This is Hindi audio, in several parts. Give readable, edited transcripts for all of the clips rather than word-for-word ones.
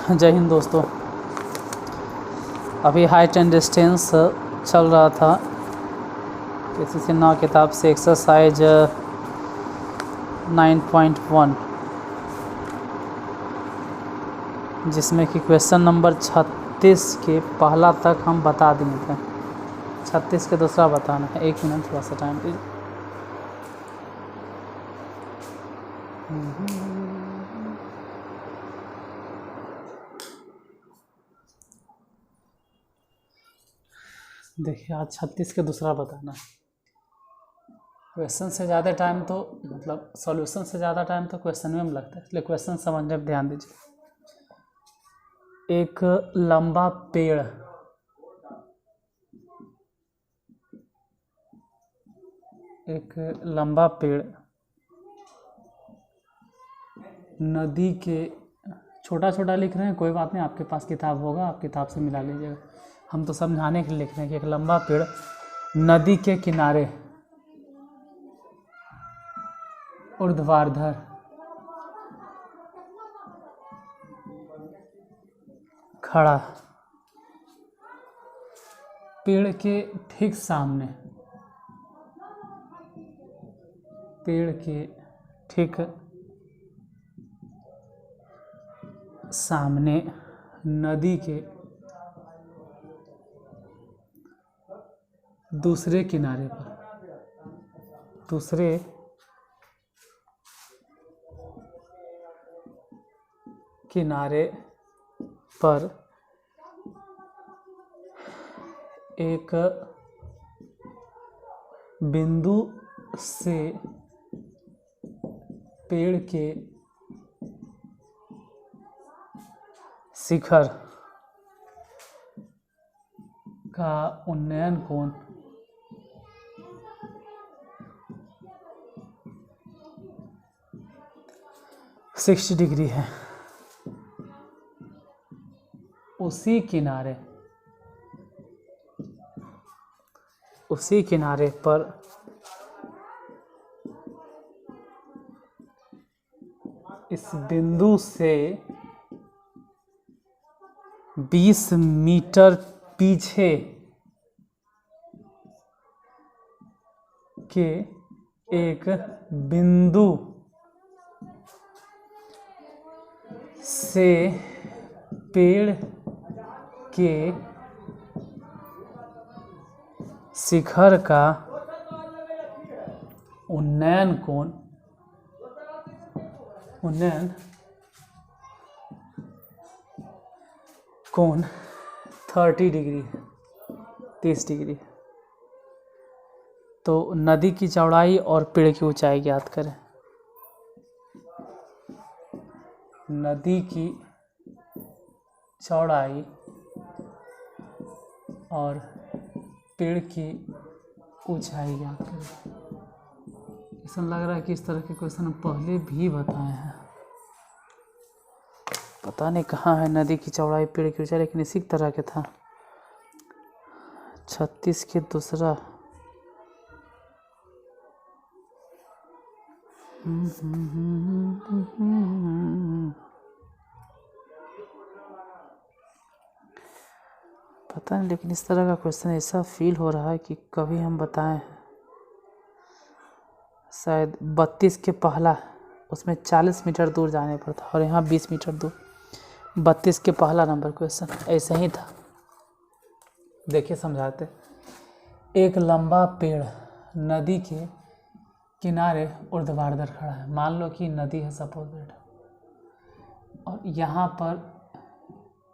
जय हिंद दोस्तों। अभी हाइट एंड डिस्टेंस चल रहा था किसी सिन्हा किताब से, एक्सरसाइज 9.1, जिसमें कि क्वेश्चन नंबर 36 के पहला तक हम बता दिए थे। 36 के दूसरा बताना है। 1 मिनट थोड़ा सा टाइम दीजिए। देखिए, आज 36 के दूसरा बताना है। क्वेश्चन से ज़्यादा टाइम तो मतलब सॉल्यूशन से ज़्यादा टाइम तो क्वेश्चन में लगता है, इसलिए क्वेश्चन समझने पर ध्यान दीजिए। एक लंबा पेड़ नदी के, छोटा छोटा लिख रहे हैं, कोई बात नहीं, आपके पास किताब होगा, आप किताब से मिला लीजिएगा। हम तो समझाने के लिए लिख रहे हैं कि एक लंबा पेड़ नदी के किनारे ऊर्ध्वाधर खड़ा, पेड़ के ठीक सामने नदी के दूसरे किनारे पर एक बिंदु से पेड़ के शिखर का उन्नयन कोण 60 डिग्री है। उसी किनारे पर इस बिंदु से 20 मीटर पीछे के एक बिंदु से पेड़ के शिखर का उन्नयन कोण 30 डिग्री, 30 डिग्री। तो नदी की चौड़ाई और पेड़ की ऊंचाई ज्ञात करें। नदी की चौड़ाई और पेड़ की ऊंचाई ज्ञात करें। ऐसा लग रहा है कि इस तरह के क्वेश्चन हम पहले भी बताए हैं, पता नहीं कहाँ है। नदी की चौड़ाई, पेड़ की ऊंचाई, लेकिन इसी तरह के था। 36 के दूसरा पता नहीं, लेकिन इस तरह का क्वेश्चन ऐसा फील हो रहा है कि कभी हम बताए हैं। शायद 32 के पहला, उसमें 40 मीटर दूर जाने पर था और यहाँ 20 मीटर दूर। 32 के पहला नंबर क्वेश्चन ऐसा ही था। देखिए समझाते। एक लंबा पेड़ नदी के किनारे ऊर्ध्वाधर खड़ा है। मान लो कि नदी है सपोज, और यहाँ पर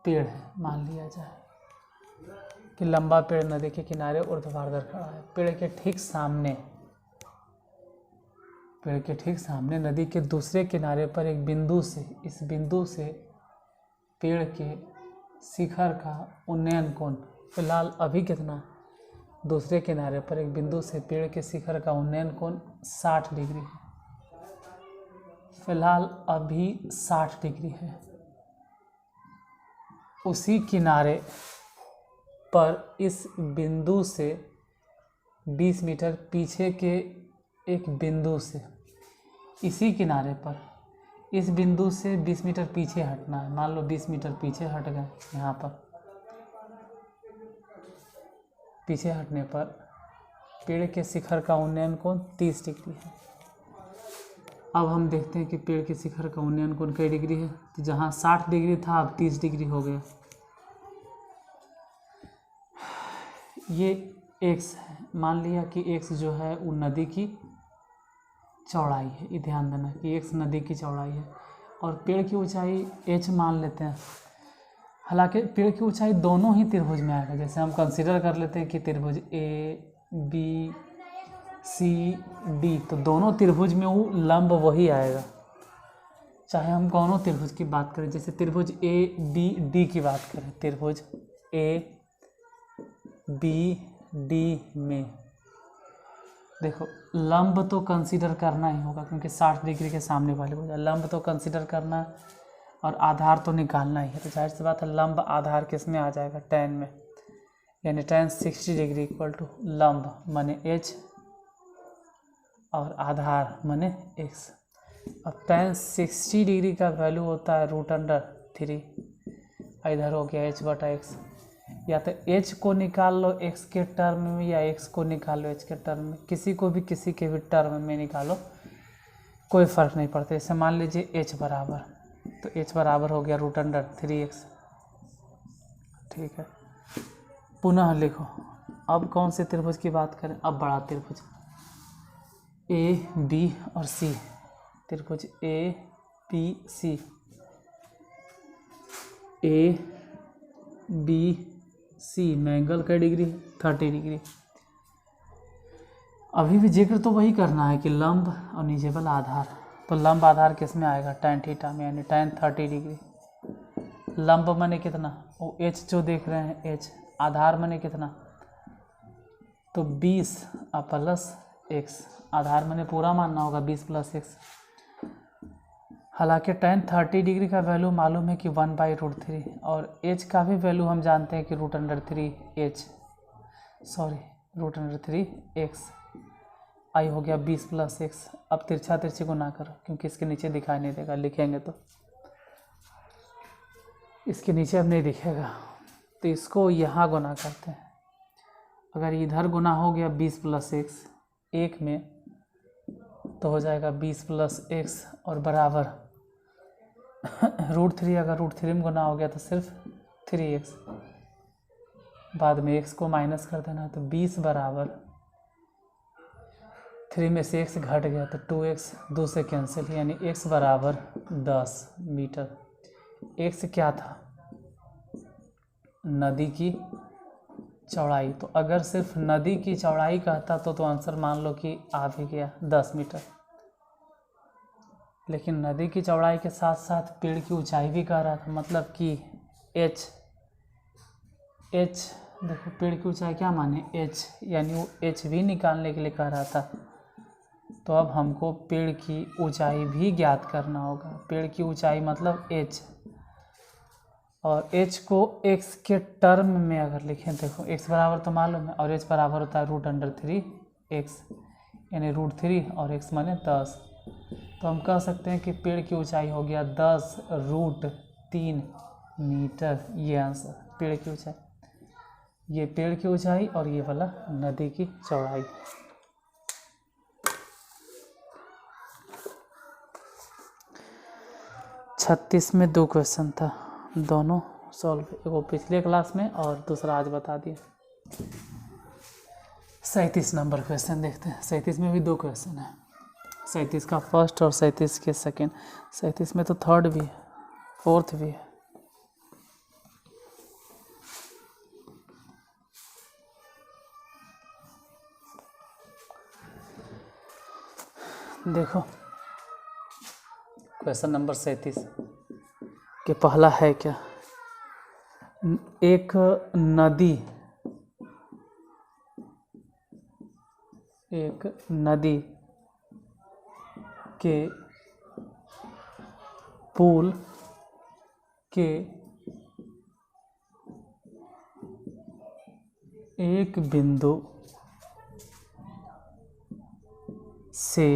पेड़ है। मान लिया जाए कि लंबा पेड़ नदी के किनारे ऊर्ध्वाधर खड़ा है। पेड़ के ठीक सामने नदी के दूसरे किनारे पर एक बिंदु से, इस बिंदु से पेड़ के शिखर का उन्नयन कोण, फिलहाल अभी कितना, दूसरे किनारे पर एक बिंदु से पेड़ के शिखर का उन्नयन कोण 60 डिग्री है। फिलहाल अभी 60 डिग्री है। उसी किनारे पर इस बिंदु से 20 मीटर पीछे के एक बिंदु से, इसी किनारे पर इस बिंदु से 20 मीटर पीछे हटना है। मान लो 20 मीटर पीछे हट गए, यहाँ पर पीछे हटने पर पेड़ के शिखर का उन्नयन कोण 30 डिग्री है। अब हम देखते हैं कि पेड़ के शिखर का उन्नयन कोण कई डिग्री है। तो जहाँ 60 डिग्री था अब 30 डिग्री हो गया। ये x है, मान लिया कि x जो है वो नदी की चौड़ाई है। ये ध्यान देना कि x नदी की चौड़ाई है और पेड़ की ऊंचाई h मान लेते हैं। हालांकि पेड़ की ऊंचाई दोनों ही त्रिभुज में आएगा। जैसे हम कंसीडर कर लेते हैं कि त्रिभुज ABCD, तो दोनों त्रिभुज में वो लंब वही आएगा, चाहे हम कौनों त्रिभुज की बात करें। जैसे त्रिभुज ABD की बात करें, त्रिभुज ABD में देखो लंब तो कंसीडर करना ही होगा, क्योंकि 60 डिग्री के सामने वाले हो जाए। लंब तो कंसीडर करना और आधार तो निकालना ही है। तो जाहिर सी बात है लंब आधार किस में आ जाएगा, tan में, यानी tan 60 डिग्री इक्वल टू लंब माने h और आधार माने x। अब tan 60 डिग्री का वैल्यू होता है √3। इधर हो गया h/x। या तो h को निकाल लो x के टर्म में या x को निकाल लो h के टर्म में, किसी को भी किसी के भी टर्म में निकालो, कोई फ़र्क नहीं पड़ता। जैसे मान लीजिए h बराबर, तो h बराबर हो गया √3x। ठीक है, पुनः लिखो। अब कौन से त्रिभुज की बात करें, अब बड़ा त्रिभुज A B और C, त्रिभुज ABC, ABC में एंगल कई डिग्री है, 30 डिग्री। अभी भी जिक्र तो वही करना है कि लंब और नीचे वाला आधार। तो लंब आधार किस में आएगा, tan थीटा में, यानी tan 30 डिग्री। लंब माने कितना, वो h जो देख रहे हैं h, आधार माने कितना, तो 20 प्लस x, आधार माने पूरा मानना होगा 20 प्लस x। हालांकि tan 30 डिग्री का वैल्यू मालूम है कि 1/√3 और h का भी वैल्यू हम जानते हैं कि √3x। आई हो गया 20 प्लस x। अब तिरछा तिरछी को ना करो, क्योंकि इसके नीचे दिखाई नहीं देगा, लिखेंगे तो इसके नीचे अब नहीं दिखेगा, तो इसको यहाँ गुना करते हैं। अगर इधर गुना हो गया 20 प्लस x एक में, तो हो जाएगा 20 प्लस x और बराबर √3। अगर √3 में गुना हो गया तो सिर्फ 3x, बाद में x को माइनस कर देना। तो 20 बराबर 3 में से x घट गया तो 2x 2 से कैंसिल, यानी x बराबर 10 मीटर। x क्या था, नदी की चौड़ाई। तो अगर सिर्फ नदी की चौड़ाई कहता तो आंसर मान लो कि आ भी गया 10 मीटर। लेकिन नदी की चौड़ाई के साथ साथ पेड़ की ऊंचाई भी कह रहा था, मतलब कि h देखो पेड़ की ऊंचाई क्या माने h, यानी वो h भी निकालने के लिए कह रहा था। तो अब हमको पेड़ की ऊंचाई भी ज्ञात करना होगा। पेड़ की ऊंचाई मतलब h, और h को x के टर्म में अगर लिखें, देखो x बराबर तो मालूम है और h बराबर होता है √3x, यानी √3 और x माने 10। तो हम कह सकते हैं कि पेड़ की ऊंचाई हो गया 10√3 मीटर। ये आंसर पेड़ की ऊंचाई, ये पेड़ की ऊंचाई और ये वाला नदी की चौड़ाई। छत्तीस में 2 क्वेश्चन था, दोनों सॉल्व, एगो पिछले क्लास में और दूसरा आज बता दिए। 37 नंबर क्वेश्चन देखते हैं। 37 में भी 2 क्वेश्चन है, 37 का फर्स्ट और 37 के सेकंड। 37 में तो थर्ड भी है, फोर्थ भी है। देखो क्वेश्चन नंबर 37 के पहला है क्या, एक नदी के पुल के एक बिंदु से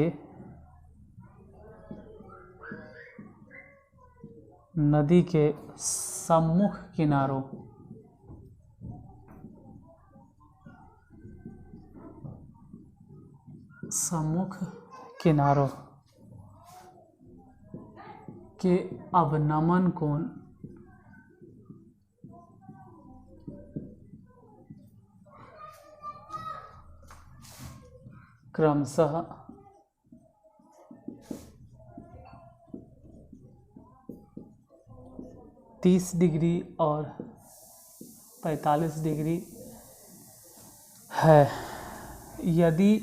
नदी के सम्मुख किनारों के अवनमन कोण क्रमशः 30 डिग्री और 45 डिग्री है। यदि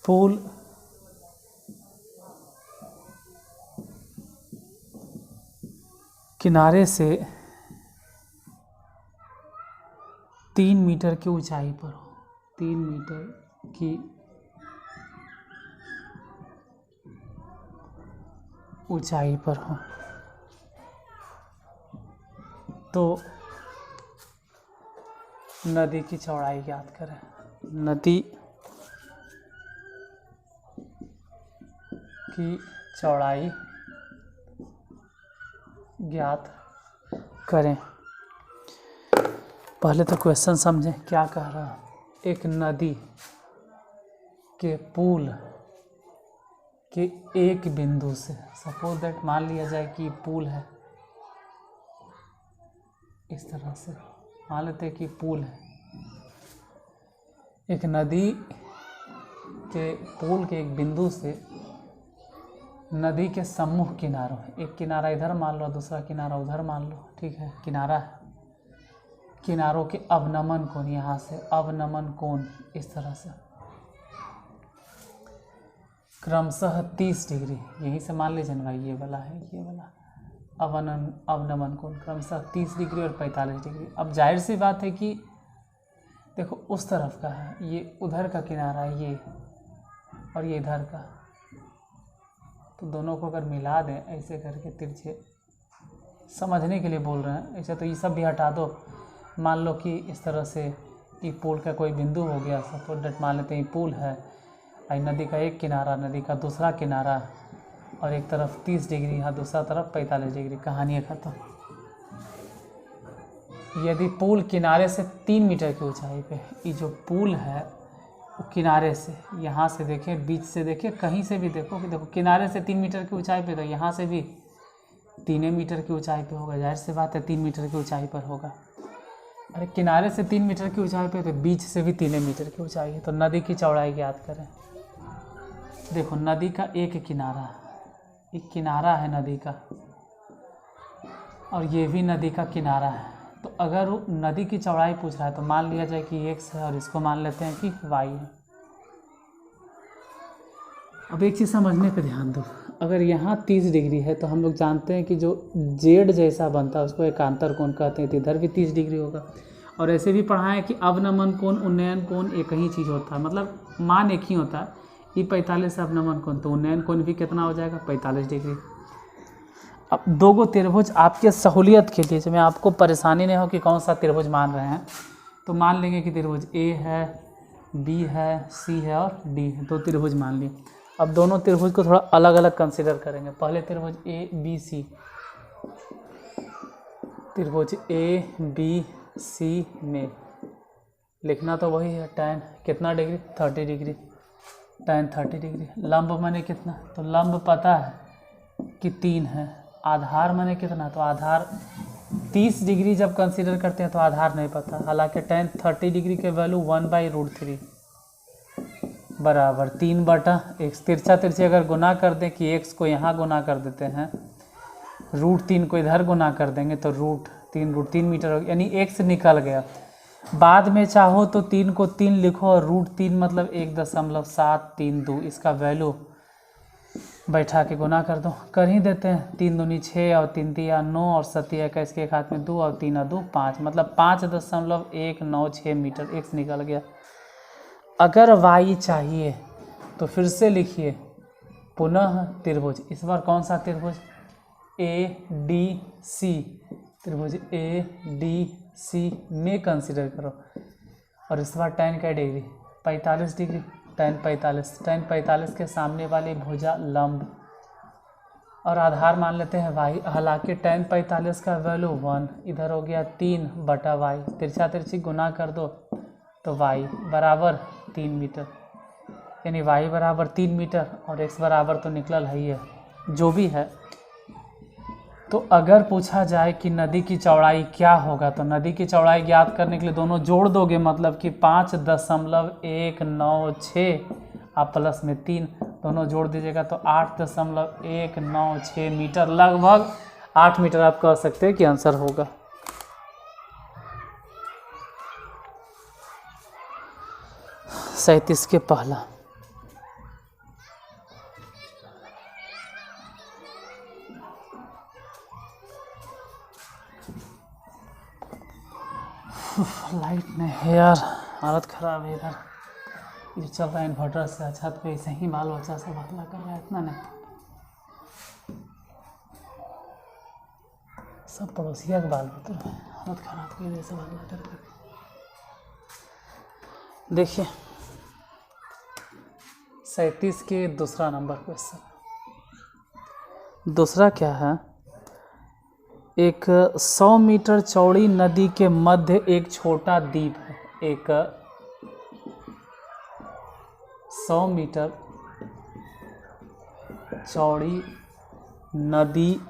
पुल किनारे से 3 मीटर की ऊंचाई पर हो, 3 मीटर की ऊंचाई पर हो तो नदी की चौड़ाई ज्ञात करें। नदी की चौड़ाई ज्ञात करें। पहले तो क्वेश्चन समझें क्या कह रहा है। एक नदी के पुल के एक बिंदु से, सपोज दैट मान लिया जाए कि पुल है, इस तरह से मान लेते हैं कि पुल है। एक नदी के पुल के एक बिंदु से नदी के सम्मुख किनारों, एक किनारा इधर मान लो, दूसरा किनारा उधर मान लो, ठीक है, किनारा है, किनारों के अवनमन कोण, यहाँ से अवनमन कोण इस तरह से क्रमशः 30 डिग्री, यहीं से मान लीजिए ना भाई ये वाला है, ये वाला अवनमन कोण क्रमशः 30 डिग्री और 45 डिग्री। अब जाहिर सी बात है कि देखो उस तरफ का है, ये उधर का किनारा है ये, और ये इधर का, तो दोनों को अगर मिला दें ऐसे करके तिरछे, समझने के लिए बोल रहे हैं, ऐसे तो ये सब भी हटा दो। मान लो कि इस तरह से ये पुल का कोई बिंदु हो गया, सपोज दैट मान लेते हैं ये पुल है, और नदी का एक किनारा, नदी का दूसरा किनारा, और एक तरफ 30 डिग्री यहाँ, दूसरा तरफ 45 डिग्री, कहानी खत्म। यदि पुल किनारे से 3 मीटर की ऊंचाई पे, ये जो पुल है वो किनारे से, यहाँ से देखें, बीच से देखें, कहीं से भी देखो कि देखो किनारे से 3 मीटर की ऊंचाई पे, तो यहाँ से भी 3 मीटर की ऊंचाई पे होगा, जाहिर सी बात है 3 मीटर की ऊंचाई पर होगा। अरे किनारे से 3 मीटर की ऊंचाई पे, तो बीच से भी 3 मीटर की ऊंचाई है, तो नदी की चौड़ाई ज्ञात करें। देखो नदी का एक किनारा है नदी का, और ये भी नदी का किनारा है, तो अगर वो नदी की चौड़ाई पूछ रहा है तो मान लिया जाए कि x है और इसको मान लेते हैं कि y है। अब एक चीज़ समझने पे ध्यान दो, अगर यहाँ 30 डिग्री है तो हम लोग जानते हैं कि जो जेड जैसा बनता है उसको एकांतर कोण कहते हैं, तो इधर भी 30 डिग्री होगा। और ऐसे भी पढ़ा है कि अवनमन कोण उन्नयन कोण एक ही चीज़ होता है, मतलब मान एक ही होता है। ये 45 अवनमन कोण, तो उन्नयन कोण भी कितना हो जाएगा, 45 डिग्री। अब दो गो त्रिभुज आपके सहूलियत के लिए, जब आपको परेशानी नहीं हो कि कौन सा त्रिभुज मान रहे हैं, तो मान लेंगे कि त्रिभुज ए है, बी है, सी है और डी है, दो त्रिभुज मान लिए। अब दोनों त्रिभुज को थोड़ा अलग अलग कंसीडर करेंगे। पहले त्रिभुज ए बी सी, त्रिभुज ए बी सी में लिखना तो वही है, tan कितना डिग्री, 30 डिग्री, tan 30 डिग्री। लंब माने कितना, तो लंब पता है कि 3 है। आधार माने कितना, तो आधार 30 डिग्री जब कंसीडर करते हैं तो आधार नहीं पता, हालांकि tan 30 डिग्री के वैल्यू 1/√3 बराबर 3/x। तिरछा तिरछे अगर गुना कर दें कि x को यहाँ गुना कर देते हैं, √3 को इधर गुना कर देंगे तो √3 मीटर हो गया, यानी x निकल गया। बाद में चाहो तो 3 को 3 लिखो और √3 मतलब 1.732, इसका वैल्यू बैठा के गुना कर दो, कर ही देते हैं। 3 दूनी 6 और 3 तिया 9 और 7 21 के एक हाथ में 2 और 3 और 2 5, मतलब 5.196 मीटर x निकल गया। अगर y चाहिए तो फिर से लिखिए पुनः त्रिभुज, इस बार कौन सा त्रिभुज, ADC, त्रिभुज ADC में कंसीडर करो, और इस बार tan क्या डिग्री, 45 डिग्री। tan 45 के सामने वाली भुजा लंब और आधार मान लेते हैं y। हालांकि tan 45 का वैल्यू 1, इधर हो गया 3/y, तिरछा तिरछी गुना कर दो तो y बराबर 3 मीटर, यानी y बराबर 3 मीटर और x बराबर तो निकलल है ये जो भी है। तो अगर पूछा जाए कि नदी की चौड़ाई क्या होगा तो नदी की चौड़ाई ज्ञात करने के लिए दोनों जोड़ दोगे, मतलब कि 5.196 आप प्लस में 3 दोनों जोड़ दीजिएगा तो 8.196 मीटर, लगभग 8 मीटर आप कह सकते हैं कि आंसर होगा। सैंतीस के पहला लाइट नहीं है यार, हालत ख़राब है इधर। ये चल रहा है इन्वर्टर से, छत पे ऐसे ही बाल बच्चा सब हल्ला कर रहा है, इतना नहीं सब पड़ोसिया के बाल बच्चे हैं, हालत ख़राब की वजह से हल्ला कर रहे। देखिए 37 के दूसरा नंबर क्वेश्चन, दूसरा क्या है, एक 100 मीटर चौड़ी नदी के मध्य एक छोटा द्वीप है। एक 100 मीटर चौड़ी नदी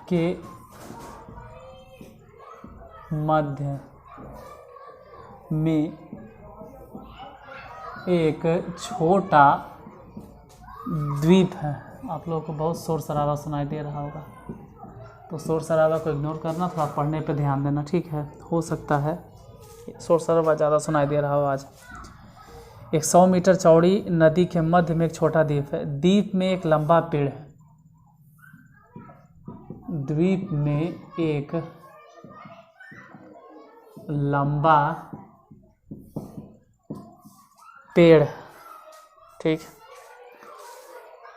के मध्य में एक छोटा द्वीप है। आप लोगों को बहुत शोर शराबा सुनाई दे रहा होगा, तो शोर शराबा को इग्नोर करना, थोड़ा पढ़ने पे ध्यान देना, ठीक है। हो सकता है शोर शराबा ज़्यादा सुनाई दे रहा हो आज। एक 100 मीटर चौड़ी नदी के मध्य में एक छोटा द्वीप है। द्वीप में एक लंबा पेड़ है। द्वीप में एक लंबा पेड़, ठीक।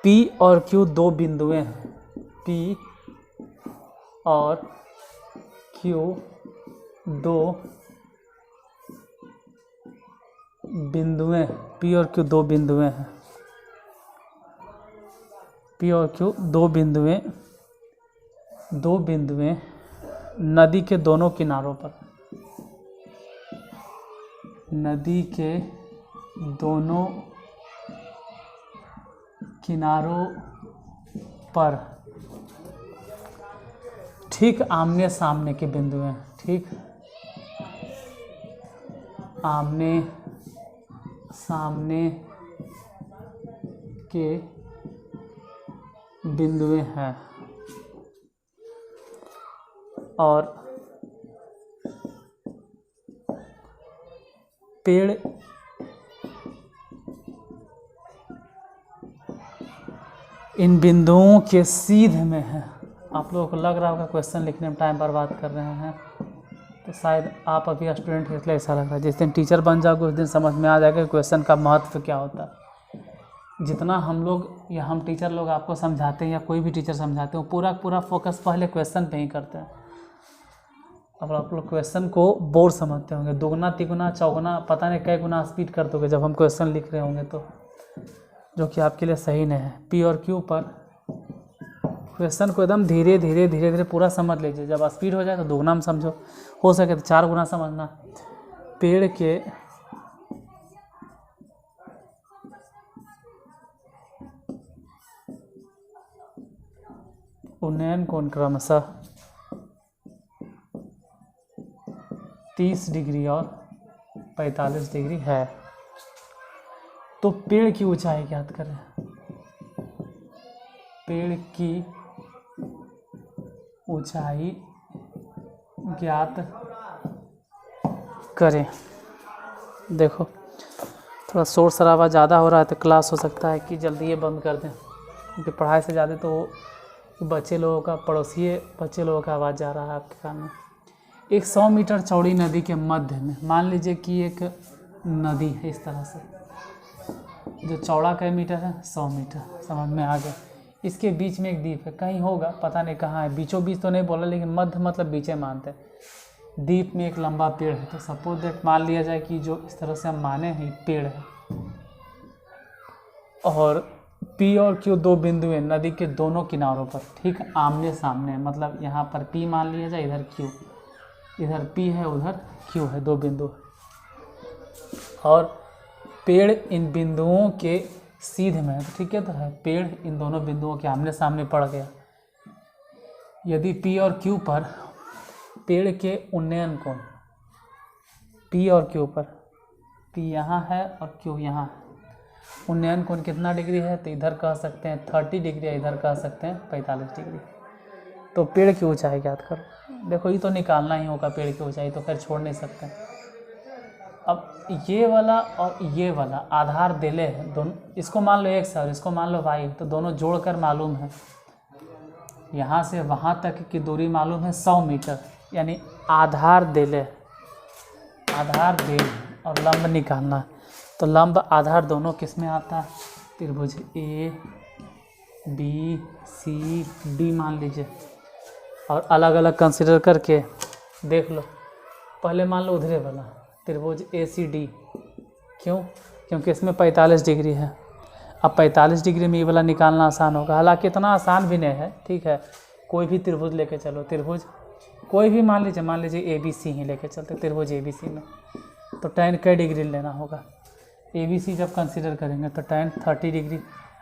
P और Q दो बिंदुएं हैं। P और Q दो बिंदुएं, P और Q दो बिंदुएं हैं। P और Q दो बिंदुएं नदी के दोनों किनारों पर, नदी के दोनों किनारों पर ठीक आमने सामने के बिंदु हैं, ठीक आमने सामने के बिंदुएं हैं और पेड़ इन बिंदुओं के सीध में है। आप लोगों को लग रहा होगा क्वेश्चन लिखने में टाइम बर्बाद कर रहे हैं, तो शायद आप अभी स्टूडेंट हैं इसलिए ऐसा लग रहा है। जिस दिन टीचर बन जाओगे उस दिन समझ में आ जाएगा क्वेश्चन का महत्व क्या होता है। जितना हम लोग या हम टीचर लोग आपको समझाते हैं या कोई भी टीचर समझाते हैं, पूरा फोकस पहले क्वेश्चन पे ही करते हैं। अब आप लोग क्वेश्चन को बोर समझते होंगे, दुगना तिगुना चौगुना पता नहीं कई गुना स्पीड कर दोगे जब हम क्वेश्चन लिख रहे होंगे, तो जो कि आपके लिए सही नहीं है। P और Q पर क्वेश्चन को एकदम धीरे धीरे पूरा समझ लीजिए। जब स्पीड हो जाए तो दुगना में समझो, हो सके तो 4 गुना समझना। पेड़ के उन्नयन कोण क्रमशः 30 डिग्री और 45 डिग्री है। तो पेड़ की ऊंचाई ज्ञात करें। पेड़ की ऊंचाई ज्ञात करें। देखो थोड़ा शोर शराबा ज़्यादा हो रहा है तो क्लास हो सकता है कि जल्दी ये बंद कर दें, क्योंकि पढ़ाई से ज़्यादा तो बच्चे लोगों का, पड़ोसी बच्चे लोगों का आवाज़ जा रहा है आपके कान में। एक 100 मीटर चौड़ी नदी के मध्य में, मान लीजिए कि एक नदी है इस तरह से, जो चौड़ा कई मीटर है, 100 मीटर, समझ में आ गया। इसके बीच में एक द्वीप है, कहीं होगा पता नहीं कहाँ है, बीचों बीच तो नहीं बोला, लेकिन मध्य मतलब बीचे मानते हैं। द्वीप में एक लंबा पेड़ है, तो सपोज दैट मान लिया जाए कि जो इस तरह से हम माने हैं पेड़ है, और P और Q दो बिंदु हैं नदी के दोनों किनारों पर, ठीक आमने सामने, मतलब यहाँ पर P मान लिया जाए, इधर Q, इधर P है उधर Q है, दो बिंदु। और पेड़ इन बिंदुओं के सीधे में, ठीक है, तो है पेड़ इन दोनों बिंदुओं के आमने सामने पड़ गया। यदि P और Q पर पेड़ के उन्नयन कोण, P और Q पर, P यहाँ है और Q यहाँ है, उन्नयन कोण कितना डिग्री है, तो इधर कह सकते हैं 30 डिग्री, इधर कह सकते हैं 45 डिग्री। तो पेड़ की ऊंचाई ज्ञात करो। देखो ये तो निकालना ही होगा पेड़ की ऊंचाई, तो खैर छोड़ नहीं सकते। अब ये वाला और ये वाला आधार दिले हैं दोनों, इसको मान लो x और इसको मान लो y, तो दोनों जोड़कर मालूम है, यहाँ से वहाँ तक की दूरी मालूम है 100 मीटर, यानी आधार दिले, आधार दे और लंब निकालना। तो लंब आधार दोनों किस में आता है, त्रिभुज A B C D मान लीजिए, और अलग अलग कंसिडर करके देख लो। पहले मान लो उधरे वाला त्रिभुज ACD, क्यों, क्योंकि इसमें 45 डिग्री है। अब 45 डिग्री में ये वाला निकालना आसान होगा, हालांकि इतना आसान भी नहीं है, ठीक है। कोई भी त्रिभुज लेके चलो, त्रिभुज कोई भी मान लीजिए ABC ही लेके चलते, त्रिभुज ABC में तो tan कई डिग्री लेना होगा। ABC जब कंसिडर करेंगे तो tan 30 डिग्री,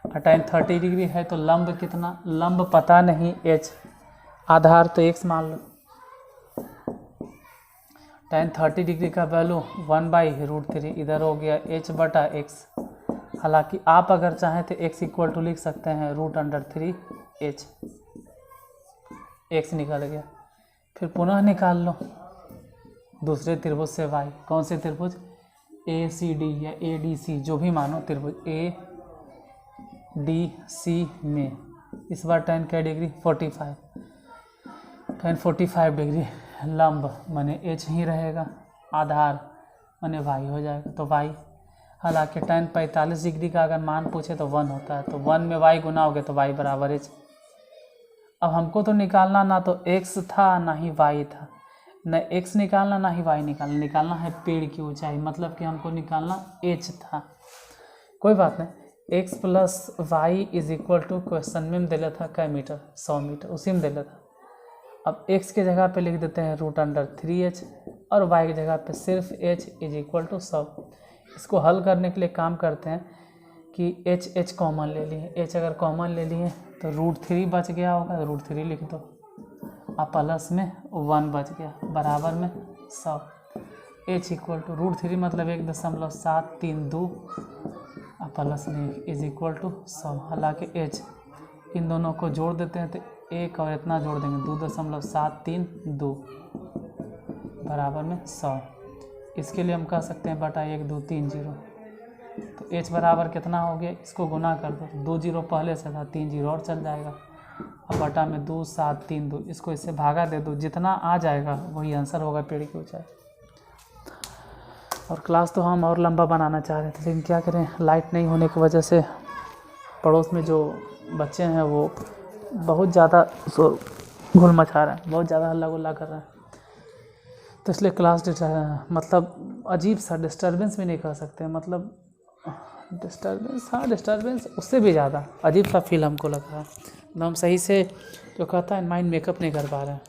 और tan 30 डिग्री है तो लंब कितना, लंब पता नहीं h, आधार तो x मान लो। tan 30 डिग्री का वैल्यू 1/√3 इधर हो गया h/x। हालांकि आप अगर चाहें तो x इक्वल टू लिख सकते हैं √3h, x निकल गया। फिर पुनः निकाल लो दूसरे त्रिभुज से y, कौन से त्रिभुज, ACD या ADC जो भी मानो, त्रिभुज ADC में इस बार tan क्या डिग्री 45, tan 45 डिग्री, लंब माने h ही रहेगा, आधार माने y हो जाएगा, तो y। हालांकि tan 45 डिग्री का अगर मान पूछे तो 1 होता है, तो 1 में y गुना हो गया तो y बराबर h। अब हमको तो निकालना ना तो x था ना ही y था, न x निकालना ना ही y निकालना, निकालना है पेड़ की ऊंचाई, मतलब कि हमको निकालना h था। कोई बात नहीं, x plus y is equal to, question में दिला था क्या मीटर, 100 मीटर, उसी में दिला था। अब x के जगह पे लिख देते हैं √3h, और y की जगह पे सिर्फ h इज इक्वल टू 100। इसको हल करने के लिए काम करते हैं कि h कॉमन ले लिए, h अगर कॉमन ले लिए तो √3 बच गया होगा, तो √3 लिख दो, अब प्लस में 1 बच गया, बराबर में 100। h इक्वल टू √3 मतलब 1.732, अब प्लस में इज इक्वल टू 100। हालांकि h इन दोनों को जोड़ देते हैं तो एक और इतना जोड़ देंगे 2.732 बराबर में 100। इसके लिए हम कह सकते हैं बटा 1 2 3 0, तो h बराबर कितना हो गया, इसको गुना कर दो, 2 0 पहले से था, 3 0 और चल जाएगा, अब बटा में 2 7 3 2, इसको इससे भागा दे दो, जितना आ जाएगा वही आंसर होगा पेड़ की ऊंचाई। और क्लास तो हम और लंबा बनाना चाह रहे थे, लेकिन क्या करें, लाइट नहीं होने की वजह से पड़ोस में जो बच्चे हैं वो बहुत ज़्यादा शोर घुल मचा रहे हैं, बहुत ज़्यादा हल्ला गुल्ला कर रहे हैं, तो इसलिए क्लास मतलब अजीब सा डिस्टर्बेंस भी नहीं कर सकते, मतलब डिस्टर्बेंस, हाँ डिस्टर्बेंस, उससे भी ज़्यादा अजीब सा फील हमको लग रहा है। मतलब हम सही से जो कहता है माइंड मेकअप नहीं कर पा रहे हैं।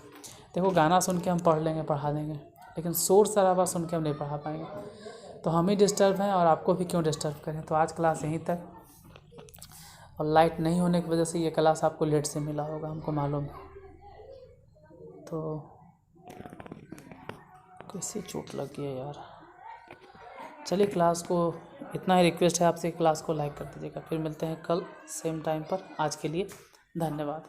देखो गाना सुन के हम पढ़ लेंगे, पढ़ा देंगे, लेकिन शोर शराबा सुन के हम नहीं पढ़ा पाएंगे, तो हम ही डिस्टर्ब हैं और आपको भी क्यों डिस्टर्ब करें। तो आज क्लास यहीं तक, और लाइट नहीं होने की वजह से ये क्लास आपको लेट से मिला होगा, हमको मालूम है। तो कैसे चोट लग गया यार। चलिए क्लास को इतना ही रिक्वेस्ट है आपसे, क्लास को लाइक कर दीजिएगा। फिर मिलते हैं कल सेम टाइम पर। आज के लिए धन्यवाद।